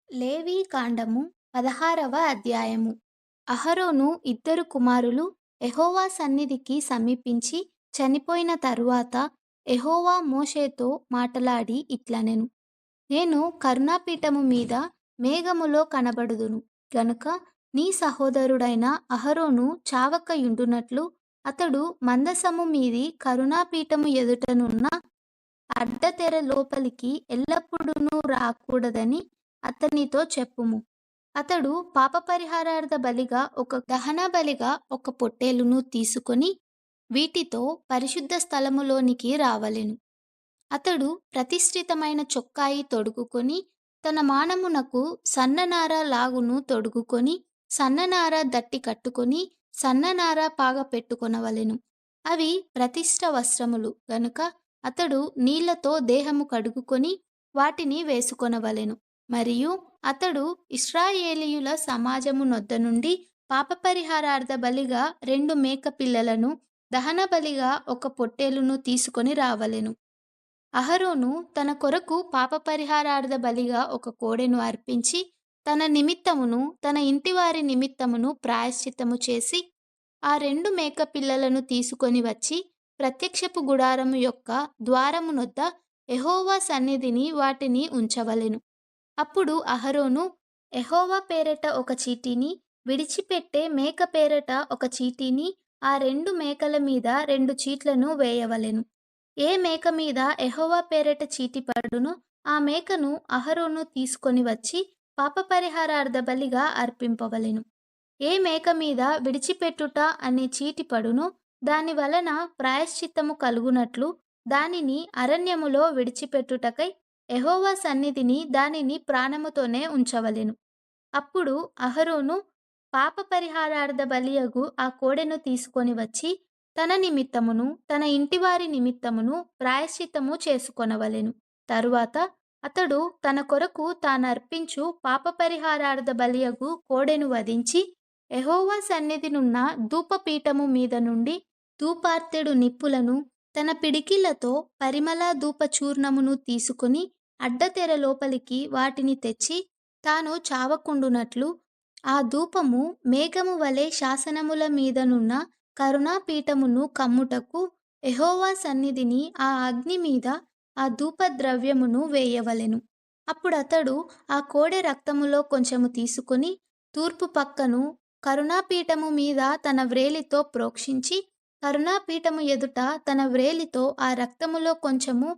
లేవీకాండము 16వ అధ్యాయము. అహరోను ఇద్దరు కుమారులు యెహోవా సన్నిధికి సమీపించి చనిపోయిన తరువాత యెహోవా మోషేతో మాటలాడి ఇట్లనెను. నేను కరుణాపీఠము మీద మేఘములో కనబడుదును గనుక నీ సహోదరుడైన అహరోను చావక యుండునట్లు అతడు మందసము మీది కరుణాపీఠము ఎదుటనున్న అడ్డతెర లోపలికి ఎల్లప్పుడూనూ రాకూడదని అతనితో చెప్పుము. అతడు పాపపరిహారార్థ బలిగా ఒక దహన బలిగా ఒక పొట్టేలును తీసుకొని వీటితో పరిశుద్ధ స్థలములోనికి రావలెను. అతడు ప్రతిష్ఠితమైన చొక్కాయి తొడుగుకొని తన మానమునకు సన్ననార లాగును తొడుగుకొని సన్ననార దట్టి కట్టుకొని సన్ననార పాగ పెట్టుకొనవలెను. అవి ప్రతిష్ఠ వస్త్రములు గనుక అతడు నీళ్లతో దేహము కడుగుకొని వాటిని వేసుకొనవలెను. మరియు అతడు ఇశ్రాయేలీయుల సమాజము నొద్ద నుండి పాపపరిహారార్థ బలిగా 2 మేక పిల్లలను, దహన బలిగా ఒక పొట్టేలును తీసుకొని రావలెను. అహరోను తన కొరకు పాపపరిహారార్థ బలిగా ఒక కోడెను అర్పించి తన నిమిత్తమును తన ఇంటివారి నిమిత్తమును ప్రాయశ్చిత్తము చేసి ఆ 2 మేక పిల్లలను తీసుకొని వచ్చి ప్రత్యక్షపు గుడారము యొక్క ద్వారము నొద్ద యెహోవా సన్నిధిని వాటిని ఉంచవలెను. అప్పుడు అహరోను యెహోవా పేరట ఒక చీటీని, విడిచిపెట్టే మేక పేరట ఒక చీటీని, ఆ 2 మేకల మీద 2 చీట్లను వేయవలెను. ఏ మేక మీద యెహోవా పేరట చీటి పడునో ఆ మేకను అహరోను తీసుకొని వచ్చి పాపపరిహారార్థ బలిగా అర్పింపవలెను. ఏ మేక మీద విడిచిపెట్టుట అనే చీటి పడునో దాని వలన ప్రాయశ్చిత్తము కలుగునట్లు దానిని అరణ్యములో విడిచిపెట్టుటకై యెహోవా సన్నిధిని దానిని ప్రాణముతోనే ఉంచవలెను. అప్పుడు అహరోను పాపపరిహారార్థ బలియగు ఆ కోడెను తీసుకొని వచ్చి తన నిమిత్తమును తన ఇంటివారి నిమిత్తమును ప్రాయశ్చిత్తము చేసుకొనవలెను. తరువాత అతడు తన కొరకు తానర్పించు పాపపరిహారార్థ బలియగు కోడెను వధించి యెహోవా సన్నిధినున్న ధూపపీఠము మీద నుండి ధూపార్తెడు నిప్పులను తన పిడికిళ్లతో పరిమళ ధూప చూర్ణమును తీసుకుని అడ్డతెర లోపలికి వాటిని తెచ్చి తాను చావకుండునట్లు ఆ ధూపము మేఘము వలె శాసనముల మీదనున్న కరుణాపీఠమును కమ్ముటకు యెహోవా సన్నిధిని ఆ అగ్ని మీద ఆ ధూపద్రవ్యమును వేయవలెను. అప్పుడతడు ఆ కోడె రక్తములో కొంచెము తీసుకొని తూర్పు పక్కను కరుణాపీఠము మీద తన వ్రేలితో ప్రోక్షించి కరుణాపీఠము ఎదుట తన వ్రేలితో ఆ రక్తములో కొంచెము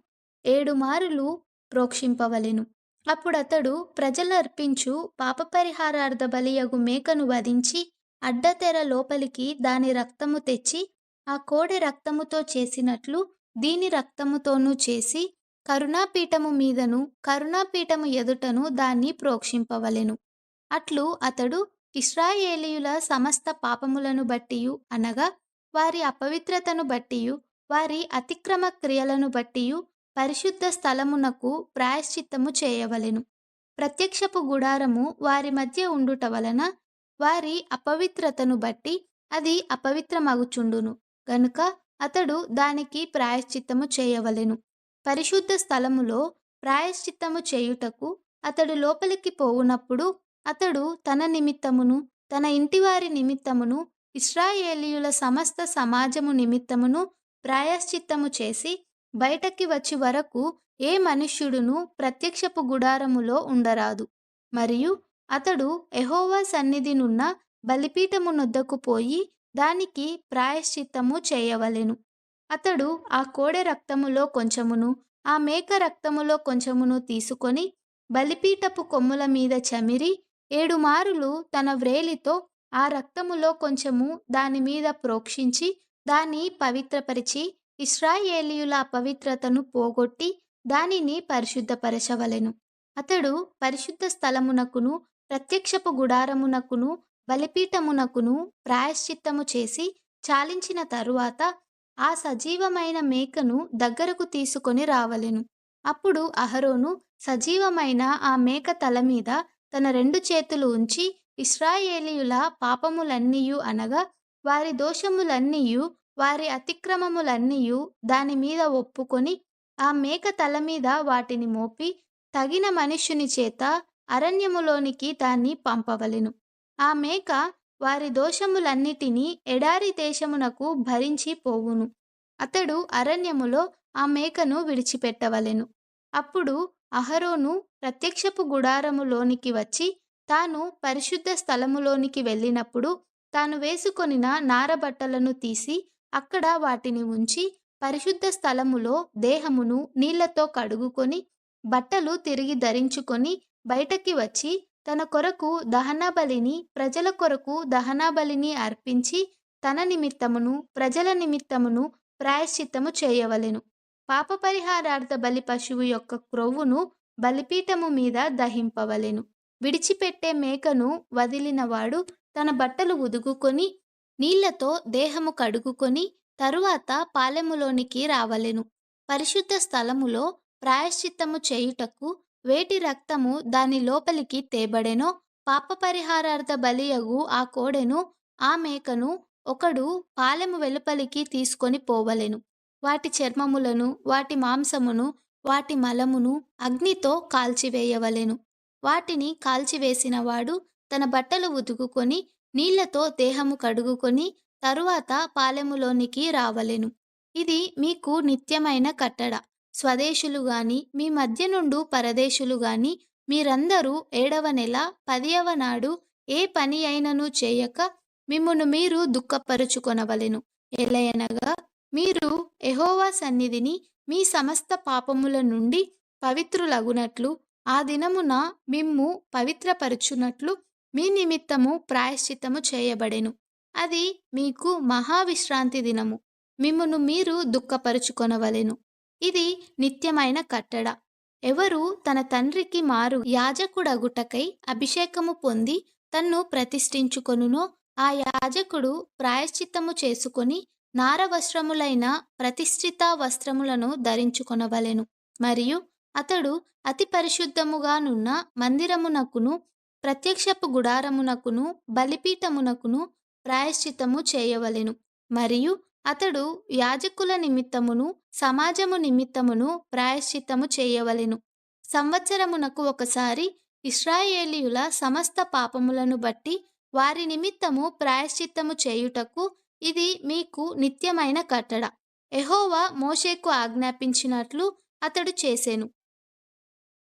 7 మారులు ప్రోక్షింపవలెను. అప్పుడతడు ప్రజలర్పించు పాపపరిహారార్థ బలియగు మేకను వధించి అడ్డతెర లోపలికి దాని రక్తము తెచ్చి ఆ కోడె రక్తముతో చేసినట్లు దీని రక్తముతోనూ చేసి కరుణాపీఠము మీదను కరుణాపీఠము ఎదుటను దాన్ని ప్రోక్షింపవలెను. అట్లు అతడు ఇశ్రాయేలీయుల సమస్త పాపములను బట్టియు అనగా వారి అపవిత్రతను బట్టియు వారి అతిక్రమ క్రియలను బట్టియు పరిశుద్ధ స్థలమునకు ప్రాయశ్చిత్తము చేయవలెను. ప్రత్యక్షపు గుడారము వారి మధ్య ఉండుట వలన వారి అపవిత్రతను బట్టి అది అపవిత్రమగుచుండును గనుక అతడు దానికి ప్రాయశ్చిత్తము చేయవలెను. పరిశుద్ధ స్థలములో ప్రాయశ్చిత్తము చేయుటకు అతడు లోపలికి పోవునప్పుడు అతడు తన నిమిత్తమును తన ఇంటివారి నిమిత్తమును ఇశ్రాయేలీయుల సమస్త సమాజము నిమిత్తమును ప్రాయశ్చిత్తము చేసి బయటకి వచ్చి వరకు ఏ మనుష్యుడును ప్రత్యక్షపు గుడారములో ఉండరాదు. మరియు అతడు యెహోవా సన్నిధినున్న బలిపీఠము నొద్దకు పోయి దానికి ప్రాయశ్చిత్తము చేయవలెను. అతడు ఆ కోడె రక్తములో కొంచెమును ఆ మేక రక్తములో కొంచెమును తీసుకొని బలిపీఠపు కొమ్ముల మీద చమిరి 7 మారులు తన వ్రేలితో ఆ రక్తములో కొంచెము దాని మీద ప్రోక్షించి దాన్ని పవిత్రపరిచి ఇశ్రాయేలీయుల అపవిత్రతను పోగొట్టి దానిని పరిశుద్ధపరచవలెను. అతడు పరిశుద్ధ స్థలమునకును ప్రత్యక్షపు గుడారమునకును బలిపీఠమునకును ప్రాయశ్చిత్తము చేసి చాలించిన తరువాత ఆ సజీవమైన మేకను దగ్గరకు తీసుకొని రావలెను. అప్పుడు అహరోను సజీవమైన ఆ మేక తల మీద తన 2 చేతులు ఉంచి ఇశ్రాయేలీయుల పాపములన్నీయు అనగా వారి దోషములన్నీయు వారి అతిక్రమములన్నీయు దాని మీద ఒప్పుకొని ఆ మేక తల మీద వాటిని మోపి తగిన మనుష్యుని చేత అరణ్యములోనికి దాన్ని పంపవలెను. ఆ మేక వారి దోషములన్నిటినీ ఎడారి దేశమునకు భరించి పోవును. అతడు అరణ్యములో ఆ మేకను విడిచిపెట్టవలెను. అప్పుడు అహరోను ప్రత్యక్షపు గుడారములోనికి వచ్చి తాను పరిశుద్ధ స్థలములోనికి వెళ్ళినప్పుడు తాను వేసుకొనిన నారబట్టలను తీసి అక్కడ వాటిని ఉంచి పరిశుద్ధ స్థలములో దేహమును నీళ్లతో కడుగుకొని బట్టలు తిరిగి ధరించుకొని బయటకి వచ్చి తన కొరకు దహనబలిని ప్రజల కొరకు దహనబలిని అర్పించి తన నిమిత్తమును ప్రజల నిమిత్తమును ప్రాయశ్చిత్తము చేయవలెను. పాపపరిహారార్థ బలి పశువు యొక్క క్రొవ్వును బలిపీఠము మీద దహింపవలెను. విడిచిపెట్టే మేకను వదిలినవాడు తన బట్టలు ఉదుగుకొని నీళ్లతో దేహము కడుగుకొని తరువాత పాలెములోనికి రావలెను. పరిశుద్ధ స్థలములో ప్రాయశ్చిత్తము చేయుటకు వేటి రక్తము దాని లోపలికి తేబడెనో పాపపరిహారార్థ బలియగు ఆ కోడెను ఆ మేకను ఒకడు పాలెము వెలుపలికి తీసుకొని పోవలెను. వాటి చర్మములను వాటి మాంసమును వాటి మలమును అగ్నితో కాల్చివేయవలెను. వాటిని కాల్చివేసినవాడు తన బట్టలు ఉతుకుకొని నీళ్లతో దేహము కడుగుకొని తరువాత పాలెములోనికి రావలెను. ఇది మీకు నిత్యమైన కట్టడ. స్వదేశులు గాని మీ మధ్య నుండు పరదేశులు గాని మీరందరూ 7వ నెల 10వ నాడు ఏ పని అయినను చేయక మిమ్మును మీరు దుఃఖపరుచుకొనవలెను. ఎలయనగా మీరు యెహోవా సన్నిధిని మీ సమస్త పాపముల నుండి పవిత్రులగునట్లు ఆ దినమున మిమ్ము పవిత్రపరచునట్లు మీ నిమిత్తము ప్రాయశ్చిత్తము చేయబడెను. అది మీకు మహావిశ్రాంతి దినము. మిమ్మును మీరు దుఃఖపరుచుకొనవలెను. ఇది నిత్యమైన కట్టడ. ఎవరు తన తండ్రికి మారు యాజకుడగుటకై అభిషేకము పొంది తన్ను ప్రతిష్ఠించుకొనునో ఆ యాజకుడు ప్రాయశ్చిత్తము చేసుకొని నారవస్త్రములైన ప్రతిష్ఠిత వస్త్రములను ధరించుకొనవలెను. మరియు అతడు అతి పరిశుద్ధముగానున్న మందిరమునకును ప్రత్యక్షపు గుడారమునకును బలిపీఠమునకును ప్రాయశ్చిత్తము చేయవలెను. మరియు అతడు యాజకుల నిమిత్తమును సమాజము నిమిత్తమును ప్రాయశ్చిత్తము చేయవలెను. సంవత్సరమునకు ఒకసారి ఇశ్రాయేలీయుల సమస్త పాపములను బట్టి వారి నిమిత్తము ప్రాయశ్చిత్తము చేయుటకు ఇది మీకు నిత్యమైన కట్టడ. యెహోవా మోషేకు ఆజ్ఞాపించినట్లు అతడు చేసెను.